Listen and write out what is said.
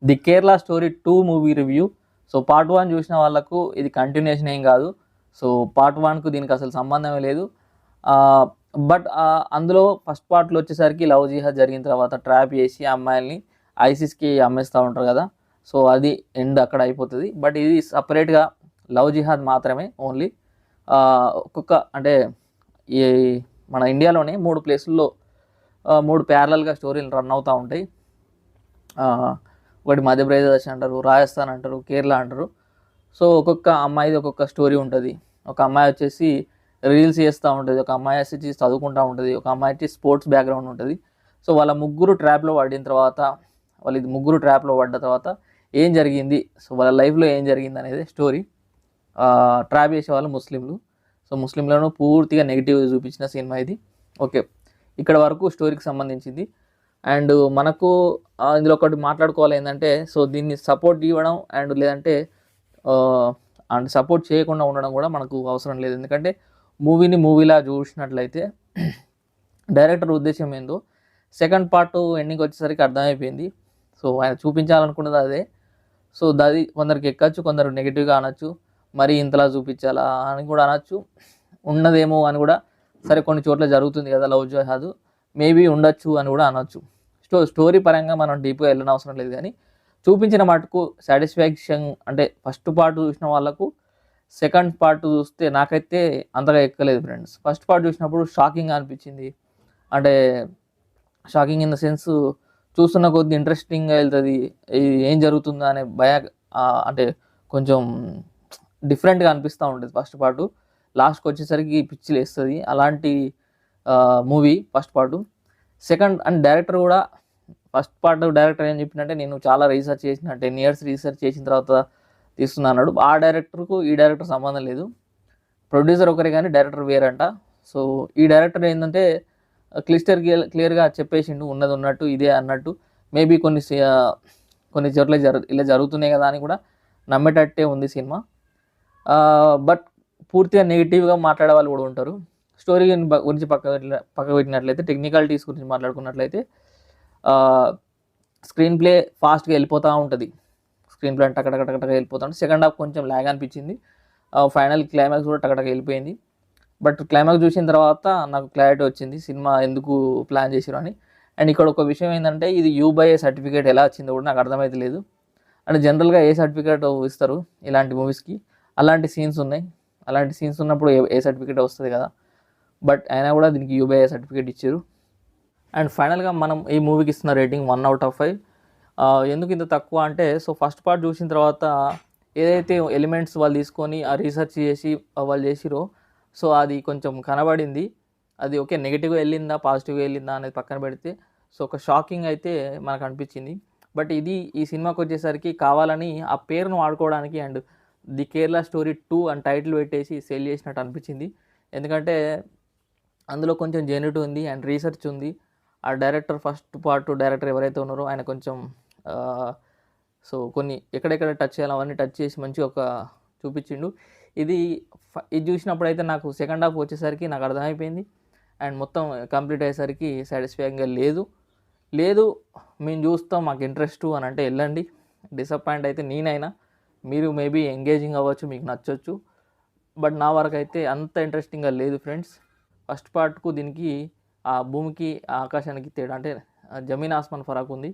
The Kerala story 2 movie review. So part 1 చూసిన వాళ్ళకు ఇది కంటిన్యూషన్ ఏం కాదు. సో పార్ట్ 1కు దీనికి అసలు సంబంధమే లేదు. బట్ అందులో ఫస్ట్ పార్ట్‌లో వచ్చేసరికి లవ్ జిహాద్ జరిగిన తర్వాత ట్రాప్ చేసి అమ్మాయిల్ని ఐసిస్‌కి అమ్మేస్తా ఉంటారు కదా! సో అది ఎండ్ అక్కడ అయిపోతది. బట్ ఇది సెపరేట్‌గా లవ్ జిహాద్ మాత్రమే ఓన్లీ. ఒక్కొక్క అంటే ఈ మన ఇండియాలోనే 3 ప్లేసుల్లో 3 ప్యారలల్‌గా స్టోరీలు రన్ అవుతా ఉంటాయి. ఒకటి మధ్యప్రదేశ్ అంటారు, రాజస్థాన్ అంటారు, కేరళ అంటారు. సో ఒక్కొక్క అమ్మాయిది ఒక్కొక్క స్టోరీ ఉంటుంది. ఒక అమ్మాయి వచ్చేసి రీల్స్ చేస్తూ ఉంటుంది, ఒక అమ్మాయి వచ్చేసి చదువుకుంటూ ఉంటుంది, ఒక అమ్మాయి వచ్చి స్పోర్ట్స్ బ్యాక్గ్రౌండ్ ఉంటుంది. సో వాళ్ళ ముగ్గురు ట్రాప్లో పడిన తర్వాత, ఇది ముగ్గురు ట్రాప్లో పడ్డ తర్వాత ఏం జరిగింది, సో వాళ్ళ లైఫ్లో ఏం జరిగింది అనేది స్టోరీ. ట్రాప్ చేసే వాళ్ళు ముస్లింలు. సో ముస్లింలను పూర్తిగా నెగిటివ్ చూపించిన సినిమా ఇది. ఓకే, ఇక్కడ వరకు స్టోరీకి సంబంధించింది. అండ్ మనకు ఇందులో ఒకటి మాట్లాడుకోవాలి ఏంటంటే, సో దీన్ని సపోర్ట్ ఇవ్వడం అండ్ లేదంటే అండ్ సపోర్ట్ చేయకుండా ఉండడం కూడా మనకు అవసరం లేదు. ఎందుకంటే మూవీని మూవీలా చూసినట్లయితే డైరెక్టర్ ఉద్దేశం ఏందో సెకండ్ పార్ట్ ఎండింగ్ వచ్చేసరికి అర్థమైపోయింది. సో ఆయన చూపించాలనుకున్నది అదే. సో అది కొందరికి ఎక్కచ్చు, కొందరు నెగిటివ్గా అనొచ్చు, మరి ఇంతలా చూపించాలా అని కూడా అనొచ్చు, ఉన్నదేమో అని కూడా, సరే కొన్ని చోట్ల జరుగుతుంది కదా లవ్ జిహాద్, మేబీ ఉండొచ్చు అని కూడా అనొచ్చు. స్టోరీ పరంగా మనం డీప్గా వెళ్ళిన అవసరం లేదు. కానీ చూపించిన మటుకు సాటిస్ఫాక్షన్ అంటే ఫస్ట్ పార్ట్ చూసిన వాళ్ళకు సెకండ్ పార్ట్ చూస్తే నాకైతే అంతగా ఎక్కలేదు ఫ్రెండ్స్. ఫస్ట్ పార్ట్ చూసినప్పుడు షాకింగ్గా అనిపించింది. అంటే షాకింగ్ ఇన్ ద సెన్స్ చూస్తున్న కొద్ది ఇంట్రెస్టింగ్గా వెళ్తుంది, ఏం జరుగుతుందా అనే అంటే కొంచెం డిఫరెంట్గా అనిపిస్తూ ఉంటుంది ఫస్ట్ పార్టు. లాస్ట్కి వచ్చేసరికి పిచ్చి లేస్తుంది అలాంటి movie first part. Second and director కూడా ఫస్ట్ పార్ట్ డైరెక్టర్ ఏం చెప్పినట్టే, నేను చాలా రీసెర్చ్ చేసిన 10 years రీసెర్చ్ చేసిన తర్వాత తీస్తున్నా అన్నాడు. ఆ డైరెక్టర్కు ఈ డైరెక్టర్ సంబంధం లేదు. ప్రొడ్యూసర్ ఒకరే కానీ డైరెక్టర్ వేరంట. సో ఈ డైరెక్టర్ ఏంటంటే క్లియర్గా చెప్పేసిండు, ఉన్నది ఉన్నట్టు ఇదే అన్నట్టు. మేబీ కొన్ని చోట్ల ఇలా జరుగుతున్నాయి కదా అని కూడా నమ్మేటట్టే ఉంది సినిమా. బట్ పూర్తిగా నెగిటివ్గా మాట్లాడే వాళ్ళు కూడా ఉంటారు. స్టోరీ గురించి పక్క పెట్టినట్లయితే, టెక్నికాలిటీస్ గురించి మాట్లాడుకున్నట్లయితే, స్క్రీన్ ప్లే ఫాస్ట్గా వెళ్ళిపోతూ ఉంటుంది. స్క్రీన్ ప్లే టకటక వెళ్ళిపోతూ ఉంటుంది. సెకండ్ హాఫ్ కొంచెం ల్యాగ్ అనిపించింది. ఫైనల్ క్లైమాక్స్ కూడా టకటక వెళ్ళిపోయింది. బట్ క్లైమాక్స్ చూసిన తర్వాత నాకు క్లారిటీ వచ్చింది సినిమా ఎందుకు ప్లాన్ చేసారు అని. అండ్ ఇక్కడ ఒక విషయం ఏంటంటే, ఇది U/A సర్టిఫికేట్ ఎలా వచ్చిందో కూడా నాకు అర్థమైతే లేదు. అంటే జనరల్గా ఏ సర్టిఫికేట్ ఇస్తారు ఇలాంటి మూవీస్కి, అలాంటి సీన్స్ ఉన్నాయి. అలాంటి సీన్స్ ఉన్నప్పుడు ఏ సర్టిఫికేట్ వస్తుంది కదా. బట్ అయినా కూడా దీనికి U/A సర్టిఫికేట్ ఇచ్చారు. అండ్ ఫైనల్గా మనం ఈ మూవీకి ఇస్తున్న రేటింగ్ 1 out of 5. ఎందుకు ఇంత తక్కువ అంటే, సో ఫస్ట్ పార్ట్ చూసిన తర్వాత ఏదైతే ఎలిమెంట్స్ వాళ్ళు తీసుకొని ఆ రీసెర్చ్ చేసి వాళ్ళు చేసిరో, సో అది కొంచెం కనబడింది. అది ఓకే, నెగిటివ్గా వెళ్ళిందా పాజిటివ్గా వెళ్ళిందా అనేది పక్కన పెడితే, సో ఒక షాకింగ్ అయితే మనకు అనిపించింది. బట్ ఈ సినిమాకి వచ్చేసరికి కావాలని ఆ పేరును వాడుకోవడానికి అండ్ ది కేరళ స్టోరీ 2 అని టైటిల్ పెట్టేసి సేల్ చేసినట్టు అనిపించింది. ఎందుకంటే అందులో కొంచెం జెన్యూటీ ఉంది అండ్ రీసెర్చ్ ఉంది. ఆ డైరెక్టర్ ఫస్ట్ పార్ట్ డైరెక్టర్ ఎవరైతే ఉన్నారో ఆయన కొంచెం సో కొన్ని ఎక్కడెక్కడ టచ్ చేయాలో అవన్నీ టచ్ చేసి మంచిగా ఒక చూపించిండు. ఇది చూసినప్పుడు అయితే నాకు సెకండ్ హాఫ్ వచ్చేసరికి నాకు అర్థమైపోయింది. అండ్ మొత్తం కంప్లీట్ అయ్యేసరికి సాటిస్ఫైయింగ్గా లేదు మేము చూస్తాం మాకు ఇంట్రెస్ట్ అని అంటే వెళ్ళండి. డిసప్పాయింట్ అయితే నేనైనా, మీరు మేబీ ఎంగేజింగ్ అవ్వచ్చు, మీకు నచ్చవచ్చు. బట్ నా వరకు అయితే అంత ఇంట్రెస్టింగ్గా లేదు ఫ్రెండ్స్. ఫస్ట్ పార్ట్కు దీనికి ఆ భూమికి ఆకాశానికి తేడా అంటే జమీన్ ఆస్మాన్ ఫరాక్ ఉంది.